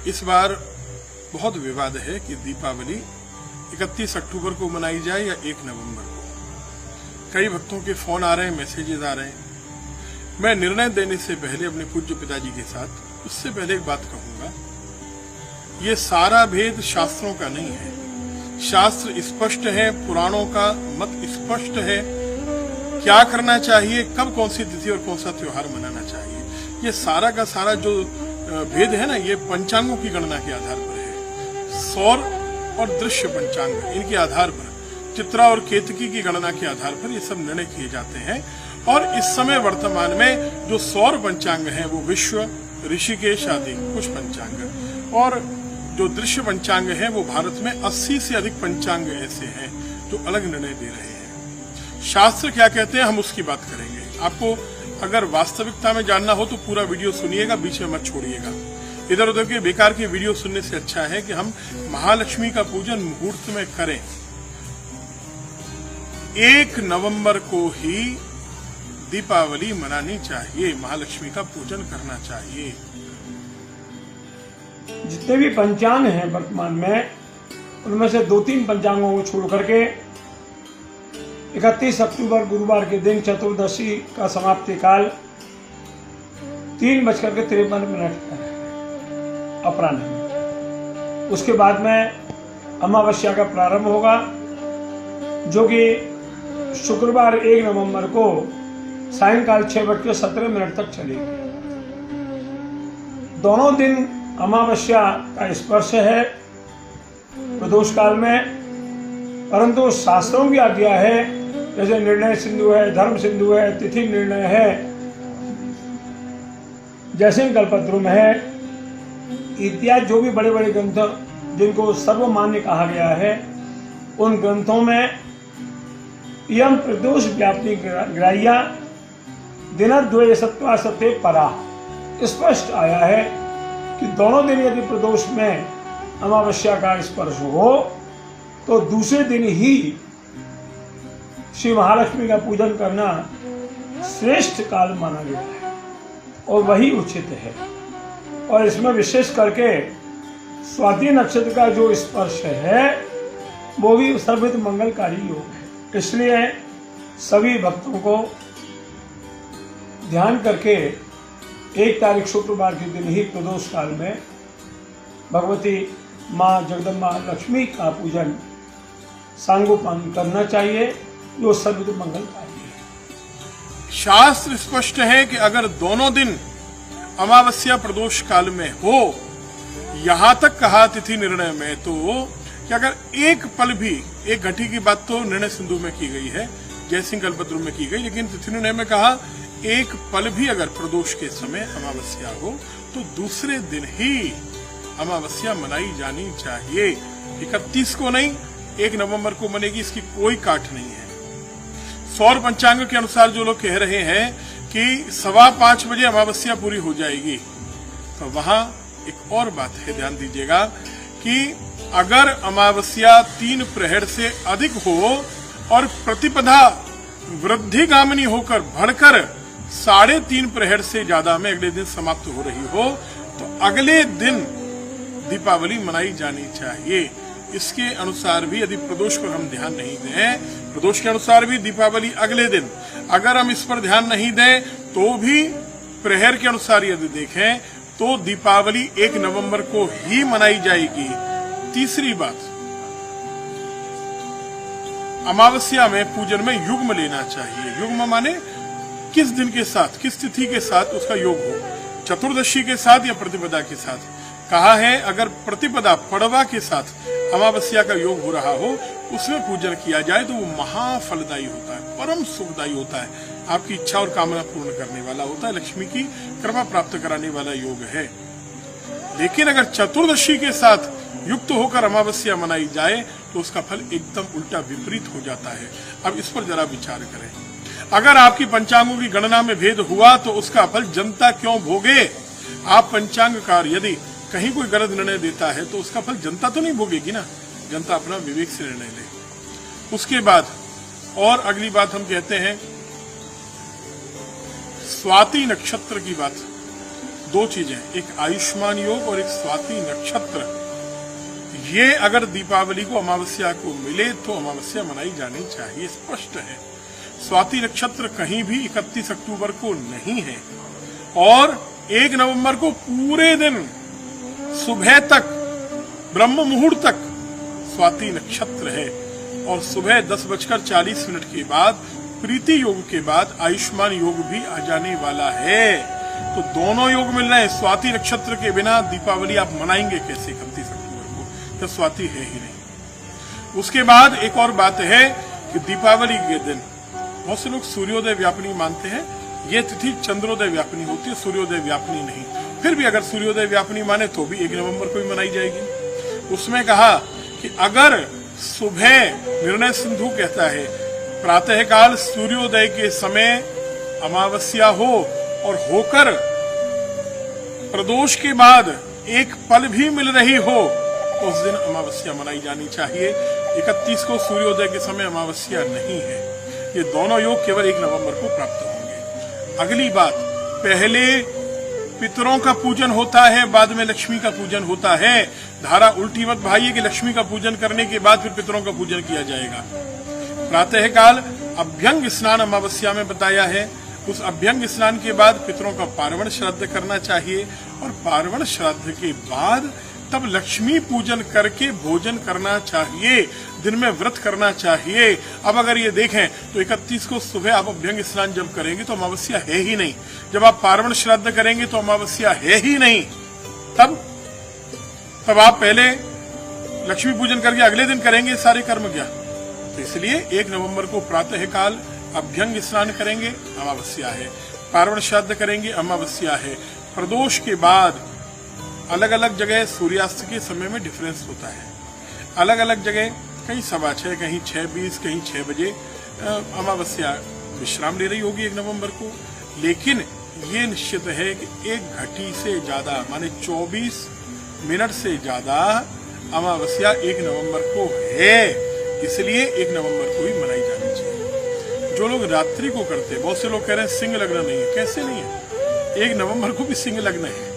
इस बार बहुत विवाद है कि दीपावली 31 अक्टूबर को मनाई जाए या 1 नवंबर को। कई भक्तों के फोन आ रहे हैं, मैसेजेस आ रहे हैं। मैं निर्णय देने से पहले अपने पूज्य पिताजी के साथ उससे पहले एक बात कहूंगा, ये सारा भेद शास्त्रों का नहीं है। शास्त्र स्पष्ट है, पुराणों का मत स्पष्ट है, क्या करना चाहिए, कब कौन सी तिथि और कौन सा त्योहार मनाना चाहिए। ये सारा का सारा जो भेद है ना, ये पंचांगों की गणना के आधार पर है। सौर और दृश्य पंचांग, इनके आधार पर, चित्रा और केतकी की गणना के आधार पर ये सब निर्णय किए जाते हैं। और इस समय वर्तमान में जो सौर पंचांग है वो विश्व, ऋषिकेश आदि कुछ पंचांग, और जो दृश्य पंचांग है वो भारत में 80 से अधिक पंचांग ऐसे हैं जो अलग निर्णय दे रहे हैं। शास्त्र क्या कहते हैं हम उसकी बात करेंगे। आपको अगर वास्तविकता में जानना हो तो पूरा वीडियो सुनिएगा, बीच में मत छोड़िएगा। इधर उधर के बेकार के वीडियो सुनने से अच्छा है कि हम महालक्ष्मी का पूजन मुहूर्त में करें। 1 नवंबर को ही दीपावली मनानी चाहिए, महालक्ष्मी का पूजन करना चाहिए। जितने भी पंचांग हैं वर्तमान में, उनमें से 2-3 पंचांगों को छोड़ करके 31 अक्टूबर गुरुवार के दिन चतुर्दशी का समाप्ति काल 3:53 अपराह्न में। उसके बाद में अमावस्या का प्रारंभ होगा, जो कि शुक्रवार 1 नवंबर को सायंकाल 6:17 तक चलेगी। दोनों दिन अमावस्या का स्पर्श है प्रदोष काल में, परंतु शास्त्रों की आज्ञा है, जैसे निर्णय सिंधु है, धर्म सिंधु है, तिथि निर्णय है, जैसे कल्पद्रुम है इत्यादि जो भी बड़े बड़े ग्रंथ जिनको सर्वमान्य कहा गया है, उन ग्रंथों में यम प्रदोष व्याप्ति ग्राह्या दिनद्वय सत्वा सत्य परा स्पष्ट आया है कि दोनों दिन यदि प्रदोष में अमावस्या का स्पर्श हो तो दूसरे दिन ही श्री महालक्ष्मी का पूजन करना श्रेष्ठ काल माना गया है और वही उचित है। और इसमें विशेष करके स्वाति नक्षत्र का जो स्पर्श है वो भी सर्वहित मंगलकारी योग है। इसलिए सभी भक्तों को ध्यान करके 1 तारीख शुक्रवार के दिन ही प्रदोष काल में भगवती माँ जगदम्बा लक्ष्मी का पूजन सांगोपांग करना चाहिए, जो सर्वहित मंगलकारी है। शास्त्र स्पष्ट है कि अगर दोनों दिन अमावस्या प्रदोष काल में हो, यहां तक कहा तिथि निर्णय में तो कि अगर एक पल भी, एक घटी की बात तो निर्णय सिंधु में की गई है, जयसिंह कल्पद्रुम में की गई, लेकिन तिथि निर्णय में कहा एक पल भी अगर प्रदोष के समय अमावस्या हो तो दूसरे दिन ही अमावस्या मनाई जानी चाहिए। 31 को नहीं, 1 नवंबर को मनेगी, इसकी कोई काट नहीं है। सौर पंचांग के अनुसार जो लोग कह रहे हैं कि 5:15 बजे अमावस्या पूरी हो जाएगी, तो वहां एक और बात है, ध्यान दीजिएगा कि अगर अमावस्या 3 प्रहर से अधिक हो और प्रतिपदा वृद्धिगामिनी होकर बढ़कर 3.5 प्रहर से ज्यादा में अगले दिन समाप्त हो रही हो तो अगले दिन दीपावली मनाई जानी चाहिए। इसके अनुसार भी यदि प्रदोष पर हम ध्यान नहीं दें, प्रदोष के अनुसार भी दीपावली अगले दिन, अगर हम इस पर ध्यान नहीं दें तो भी प्रहर के अनुसार यदि देखें तो दीपावली 1 नवंबर को ही मनाई जाएगी। तीसरी बात, अमावस्या में पूजन में युग्म लेना चाहिए। युग्म माने किस दिन के साथ, किस तिथि के साथ उसका योग हो, चतुर्दशी के साथ या प्रतिपदा के साथ। कहा है अगर प्रतिपदा पड़वा के साथ अमावस्या का योग हो रहा हो, उसमें पूजन किया जाए तो वो महाफलदायी होता है, परम सुखदायी होता है, आपकी इच्छा और कामना पूर्ण करने वाला होता है, लक्ष्मी की कृपा प्राप्त कराने वाला योग है। लेकिन अगर चतुर्दशी के साथ युक्त होकर अमावस्या मनाई जाए तो उसका फल एकदम उल्टा विपरीत हो जाता है। अब इस पर जरा विचार करें। अगर आपकी पंचांगों की गणना में भेद हुआ तो उसका फल जनता क्यों भोगे? आप पंचांगकार यदि कहीं कोई गलत निर्णय देता है तो उसका फल जनता तो नहीं भोगेगी ना, जनता अपना विवेक से निर्णय ले। उसके बाद और अगली बात हम कहते हैं स्वाति नक्षत्र की बात। दो चीजें, एक आयुष्मान योग और एक स्वाति नक्षत्र, ये अगर दीपावली को अमावस्या को मिले तो अमावस्या मनाई जानी चाहिए, स्पष्ट है। स्वाति नक्षत्र कहीं भी 31 अक्टूबर को नहीं है और 1 नवंबर को पूरे दिन सुबह तक ब्रह्म मुहूर्त तक स्वाति नक्षत्र है और सुबह 10:40 के बाद प्रीति योग के बाद आयुष्मान योग भी आ जाने वाला है। तो दोनों योग मिल रहे हैं। स्वाति नक्षत्र के बिना दीपावली आप मनाएंगे कैसे 31 अक्टूबर को, जब स्वाति है ही नहीं। उसके बाद एक और बात है कि दीपावली के दिन बहुत से लोग सूर्योदय व्यापिनी मानते हैं। ये तिथि चंद्रोदय व्यापिनी होती है, सूर्योदय व्यापिनी नहीं। फिर भी अगर सूर्योदय व्यापिनी माने तो भी 1 नवंबर को ही मनाई जाएगी। उसमें कहा कि अगर सुबह, निर्णय सिंधु कहता है, प्रातःकाल सूर्योदय के समय अमावस्या हो और होकर प्रदोष के बाद एक पल भी मिल रही हो तो उस दिन अमावस्या मनाई जानी चाहिए। 31 को सूर्योदय के समय अमावस्या नहीं है। ये दोनों योग केवल 1 नवंबर को प्राप्त होंगे। अगली बात, पहले पितरों का पूजन होता है, बाद में लक्ष्मी का पूजन होता है। धारा उल्टी मत भाइये कि लक्ष्मी का पूजन करने के बाद फिर पितरों का पूजन किया जाएगा। प्रातःकाल अभ्यंग स्नान अमावस्या में बताया है। उस अभ्यंग स्नान के बाद पितरों का पार्वण श्राद्ध करना चाहिए और पार्वण श्राद्ध के बाद तब लक्ष्मी पूजन करके भोजन करना चाहिए, दिन में व्रत करना चाहिए। अब अगर ये देखें तो 31 को सुबह आप अभ्यंग स्नान जब करेंगे तो अमावस्या है ही नहीं, जब आप पार्वण श्राद्ध करेंगे तो अमावस्या है ही नहीं। तब आप पहले लक्ष्मी पूजन करके अगले दिन करेंगे सारे कर्म क्या? तो इसलिए 1 नवंबर को प्रातःकाल अभ्यंग स्नान करेंगे, अमावस्या है। पार्वण श्राद्ध करेंगे, अमावस्या है। प्रदोष के बाद अलग अलग जगह सूर्यास्त के समय में डिफरेंस होता है। अलग अलग जगह कहीं 6:15, कहीं 6:20, कहीं 6 बजे अमावस्या विश्राम ले रही होगी 1 नवंबर को। लेकिन ये निश्चित है कि 1 घटी से ज्यादा माने 24 मिनट से ज्यादा अमावस्या 1 नवंबर को है, इसलिए 1 नवंबर को ही मनाई जानी चाहिए। जो लोग रात्रि को करते, बहुत से लोग कह रहे हैं सिंह लग्न नहीं है। कैसे नहीं है? 1 नवंबर को भी सिंह लग्न है।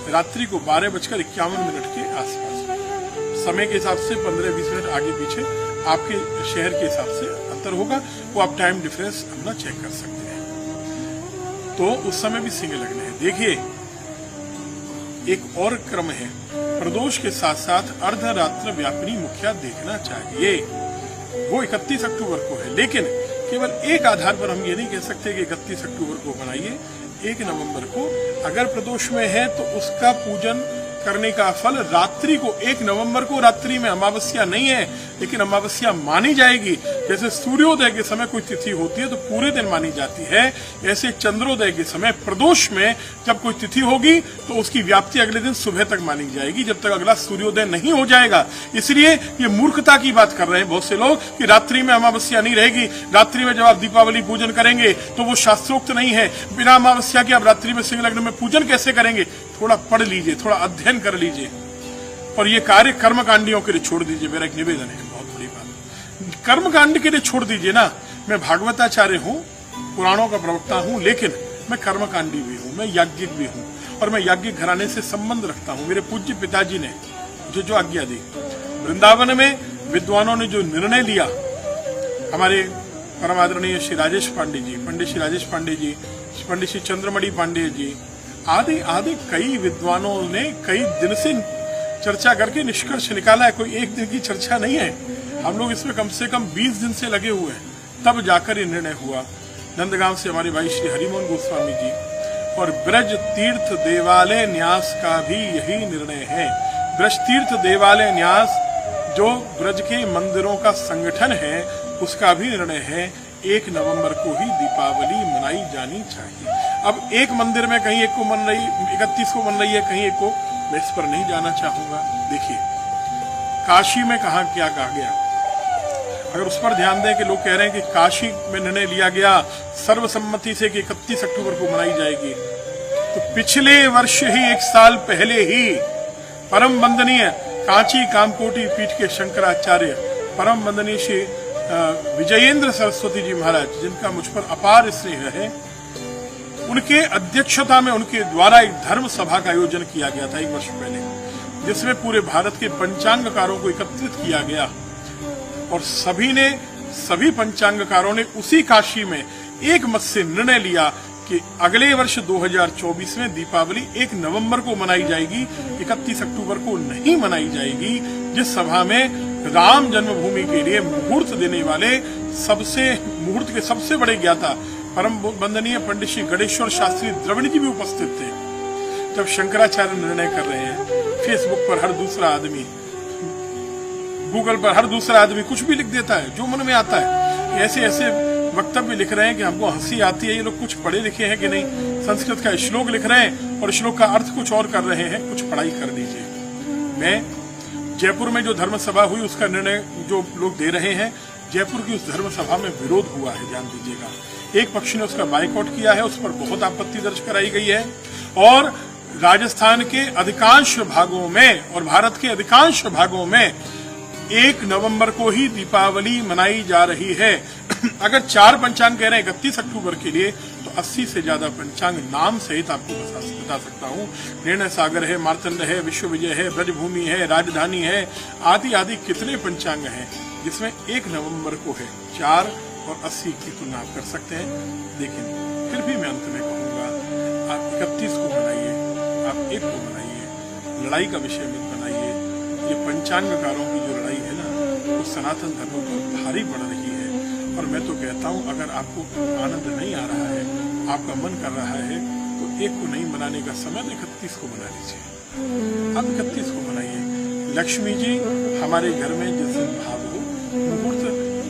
रात्रि को 12:51 के आसपास, समय के हिसाब से 15-20 मिनट आगे पीछे आपके शहर के हिसाब से अंतर होगा, वो आप टाइम डिफरेंस अपना चेक कर सकते हैं। तो उस समय भी सिंह लग्न है। देखिए एक और क्रम है, प्रदोष के साथ साथ अर्धरात्र व्यापिनी मुखिया देखना चाहिए। वो 31 अक्टूबर को है, लेकिन केवल एक आधार पर हम ये नहीं कह सकते कि 31 अक्टूबर को बनाइए। 1 नवंबर को अगर प्रदोष में है तो उसका पूजन करने का फल रात्रि को, 1 नवंबर को रात्रि में अमावस्या नहीं है लेकिन अमावस्या मानी जाएगी। जैसे सूर्योदय के समय कोई तिथि होती है तो पूरे दिन मानी जाती है, ऐसे चंद्रोदय के समय प्रदोष में जब कोई तिथि होगी तो उसकी व्याप्ति अगले दिन सुबह तक मानी जाएगी, जब तक अगला सूर्योदय नहीं हो जाएगा। इसलिए ये मूर्खता की बात कर रहे हैं बहुत से लोग कि रात्रि में अमावस्या नहीं रहेगी। रात्रि में जब आप दीपावली पूजन करेंगे तो वो शास्त्रोक्त नहीं है। बिना अमावस्या के आप रात्रि में सिंह लग्न में पूजन कैसे करेंगे? थोड़ा पढ़ लीजिए, थोड़ा अध्ययन कर लीजिए और ये कार्य कर्मकांडियों के लिए छोड़ दीजिए। मेरा एक निवेदन है, बहुत बड़ी बात, कर्मकांड के लिए छोड़ दीजिए ना। मैं भागवताचार्य हूँ, पुराणों का प्रवक्ता हूँ, लेकिन मैं कर्मकांडी भी हूँ, मैं याज्ञिक भी हूँ और मैं याज्ञिक घराने से संबंध रखता हूँ। मेरे पूज्य पिताजी ने जो आज्ञा दी, वृंदावन में विद्वानों ने जो निर्णय लिया, हमारे परम आदरणीय श्री राजेश पांडे जी, पंडित श्री राजेश पांडे जी, पंडित श्री चंद्रमणि पांडे जी आदि आदि कई विद्वानों ने कई दिन से चर्चा करके निष्कर्ष निकाला है। कोई एक दिन की चर्चा नहीं है। हम लोग इसमें कम से कम 20 दिन से लगे हुए हैं, तब जाकर ये निर्णय हुआ। नंदगांव से हमारे भाई श्री हरिमोहन गोस्वामी जी और ब्रज तीर्थ देवालय न्यास का भी यही निर्णय है। ब्रज तीर्थ देवालय न्यास जो ब्रज के मंदिरों का संगठन है, उसका भी निर्णय है 1 नवंबर को ही दीपावली मनाई जानी चाहिए। अब एक मंदिर में कहीं एक को मन रही, 31 को मन रही है, कहीं एक को, मैं इस पर नहीं जाना चाहूंगा। देखिए काशी में कहा क्या कहा गया, अगर उस पर ध्यान दें कि लोग कह रहे हैं कि काशी में निर्णय लिया गया सर्वसम्मति से कि 31 अक्टूबर को मनाई जाएगी, तो पिछले वर्ष ही 1 साल पहले ही परम वंदनीय कांची कामकोटी पीठ के शंकराचार्य परम वंदनीय श्री विजयेंद्र सरस्वती जी महाराज, जिनका मुझ पर अपार स्नेह है, उनके अध्यक्षता में उनके द्वारा एक धर्म सभा का आयोजन किया गया था 1 वर्ष पहले, जिसमें पूरे भारत के पंचांगकारों को एकत्रित किया गया और सभी पंचांगकारों ने उसी काशी में एक मत से निर्णय लिया कि अगले वर्ष 2024 में दीपावली 1 नवंबर को मनाई जाएगी, 31 अक्टूबर को नहीं मनाई जाएगी। जिस सभा में राम जन्मभूमि के लिए मुहूर्त देने वाले मुहूर्त के सबसे बड़े ज्ञाता परम वंदनीय पंडित श्री गणेश्वर शास्त्री द्रविड़ जी भी उपस्थित थे। जब शंकराचार्य निर्णय कर रहे हैं, फेसबुक पर हर दूसरा आदमी, गूगल पर हर दूसरा आदमी कुछ भी लिख देता है जो मन में आता है। ऐसे ऐसे वक्तव्य लिख रहे हैं कि हमको हंसी आती है। ये लोग कुछ पढ़े लिखे हैं कि नहीं? संस्कृत का श्लोक लिख रहे हैं और श्लोक का अर्थ कुछ और कर रहे हैं। कुछ पढ़ाई कर दीजिए। मैं जयपुर में जो धर्म सभा हुई उसका निर्णय जो लोग दे रहे हैं, जयपुर की उस धर्म सभा में विरोध हुआ है, ध्यान दीजिएगा। एक पक्ष ने उसका बाइकआउट किया है, उस पर बहुत आपत्ति दर्ज कराई गई है और राजस्थान के अधिकांश भागों में और भारत के अधिकांश भागों में 1 नवंबर को ही दीपावली मनाई जा रही है। अगर 4 पंचांग कह रहे हैं 31 अक्टूबर के लिए, तो 80 से ज्यादा पंचांग नाम सहित आपको बता सकता हूँ। निर्णय सागर है, मार्तंड है, विश्व विजय है, ब्रजभूमि है, राजधानी है, आदि आदि कितने पंचांग हैं, जिसमें 1 नवंबर को है। 4 और 80 की तुलना आप कर सकते हैं। लेकिन फिर भी मैं अंत में कहूंगा, आप 31 को मनाइए, आप 1 को मनाइए, लड़ाई का विषय मत बनाइए। ये पंचांगकारों की जो लड़ाई है ना, वो सनातन धर्म पर भारी पड़ रही है। और मैं तो कहता हूँ, अगर आपको आनंद नहीं आ रहा है, आपका मन कर रहा है, तो 1 को नहीं मनाने का समय तो 31 को मना लीजिए। आप 31 को मनाइए। लक्ष्मी जी हमारे घर में जिस दिन भाव हो, मुहूर्त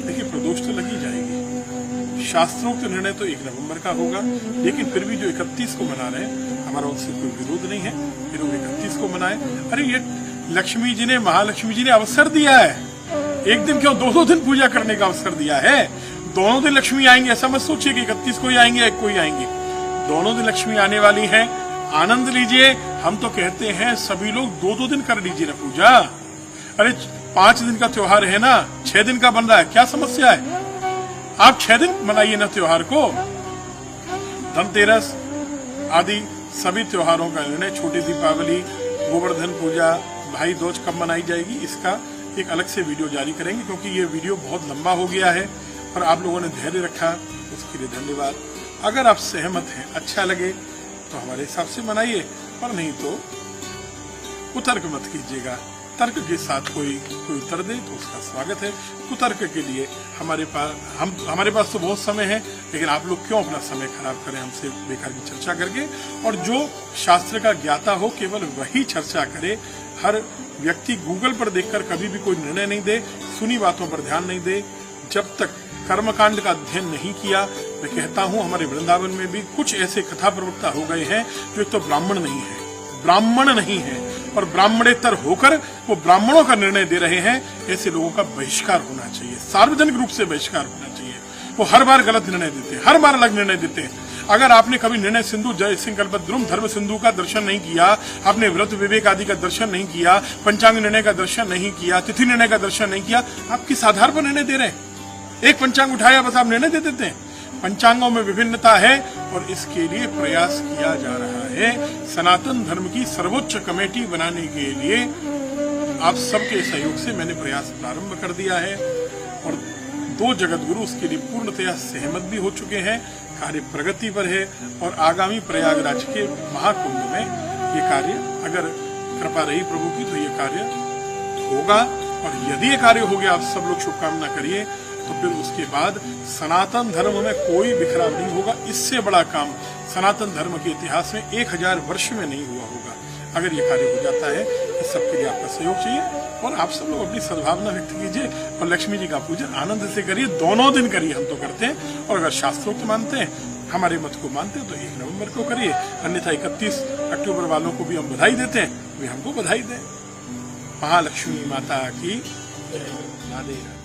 देखिए प्रदोष तो लगी जाएगी। शास्त्रोक्त निर्णय तो 1 नवंबर का होगा, लेकिन फिर भी जो 31 को मना रहे हैं, हमारा उससे कोई विरोध नहीं है। फिर वो 31 को मनाए। अरे ये लक्ष्मी जी ने, महालक्ष्मी जी ने अवसर दिया है। एक दिन क्यों 2-2 दिन पूजा करने का अवसर दिया है। दोनों दिन लक्ष्मी आएंगे, ऐसा मत सोचिए कि 31 को ही आएंगे, 1 को ही आएंगे। दोनों दिन लक्ष्मी आने वाली है, आनंद लीजिए। हम तो कहते हैं सभी लोग 2-2 दिन कर लीजिए ना पूजा। अरे 5 दिन का त्योहार है ना, 6 दिन का बन रहा है, क्या समस्या है? आप 6 दिन मनाइए ना त्योहार को। धनतेरस आदि सभी त्योहारों का निर्णय, छोटी दीपावली, गोवर्धन पूजा, भाई दूज कब मनाई जाएगी, इसका एक अलग से वीडियो जारी करेंगे, क्योंकि ये वीडियो बहुत लंबा हो गया है और आप लोगों ने धैर्य रखा, उसके लिए धन्यवाद। अगर आप सहमत हैं, अच्छा लगे तो हमारे हिसाब से मनाइए, पर नहीं तो कुतर्क मत कीजिएगा। तर्क के साथ कोई उत्तर दे तो उसका स्वागत है। कुतर्क के लिए हमारे पास तो बहुत समय है, लेकिन आप लोग क्यों अपना समय खराब करें हमसे बेकार की चर्चा करके। और जो शास्त्र का ज्ञाता हो केवल वही चर्चा करे। हर व्यक्ति गूगल पर देखकर कभी भी कोई निर्णय नहीं दे, सुनी बातों पर ध्यान नहीं दे। जब तक कर्मकांड का अध्ययन नहीं किया, मैं कहता हूं हमारे वृंदावन में भी कुछ ऐसे कथा प्रवक्ता हो गए हैं जो एक तो ब्राह्मण नहीं है और ब्राह्मणेतर होकर वो ब्राह्मणों का निर्णय दे रहे हैं। ऐसे लोगों का बहिष्कार होना चाहिए, सार्वजनिक रूप से बहिष्कार होना चाहिए। वो हर बार गलत निर्णय देते हैं, हर बार अलग निर्णय देते हैं। अगर आपने कभी निर्णय सिंधु, जय सिंह कल्पद्रुम, धर्म सिंधु का दर्शन नहीं किया, आपने व्रत विवेक आदि का दर्शन नहीं किया, पंचांग निर्णय का दर्शन नहीं किया, तिथि निर्णय का दर्शन नहीं किया, आप किस आधार पर निर्णय दे रहे हैं? एक पंचांग उठाया बस आप निर्णय दे देते हैं। पंचांगों में विभिन्नता है और इसके लिए प्रयास किया जा रहा है। सनातन धर्म की सर्वोच्च कमेटी बनाने के लिए आप सबके सहयोग से मैंने प्रयास प्रारंभ कर दिया है और 2 जगतगुरु उसके लिए पूर्णतया सहमत भी हो चुके हैं। कार्य प्रगति पर है और आगामी प्रयागराज के महाकुंभ में ये कार्य, अगर कृपा रही प्रभु की, तो ये कार्य होगा। और यदि ये कार्य हो गया, आप सब लोग शुभकामना करिए, तो फिर उसके बाद सनातन धर्म में कोई बिखराव नहीं होगा। इससे बड़ा काम सनातन धर्म के इतिहास में 1000 वर्ष में नहीं हुआ होगा। अगर ये कार्य हो जाता है, इस सबके लिए आपका सहयोग चाहिए और आप सब लोग अपनी सद्भावना व्यक्त कीजिए और लक्ष्मी जी का पूजन आनंद से करिए। दोनों दिन करिए, हम तो करते हैं। और अगर शास्त्रोक्त मानते हैं, हमारे मत को मानते हैं, तो 1 नवंबर को करिए। अन्यथा 31 अक्टूबर वालों को भी हम बधाई देते हैं, वे हमको बधाई दें। महालक्ष्मी माता की जय। राधे।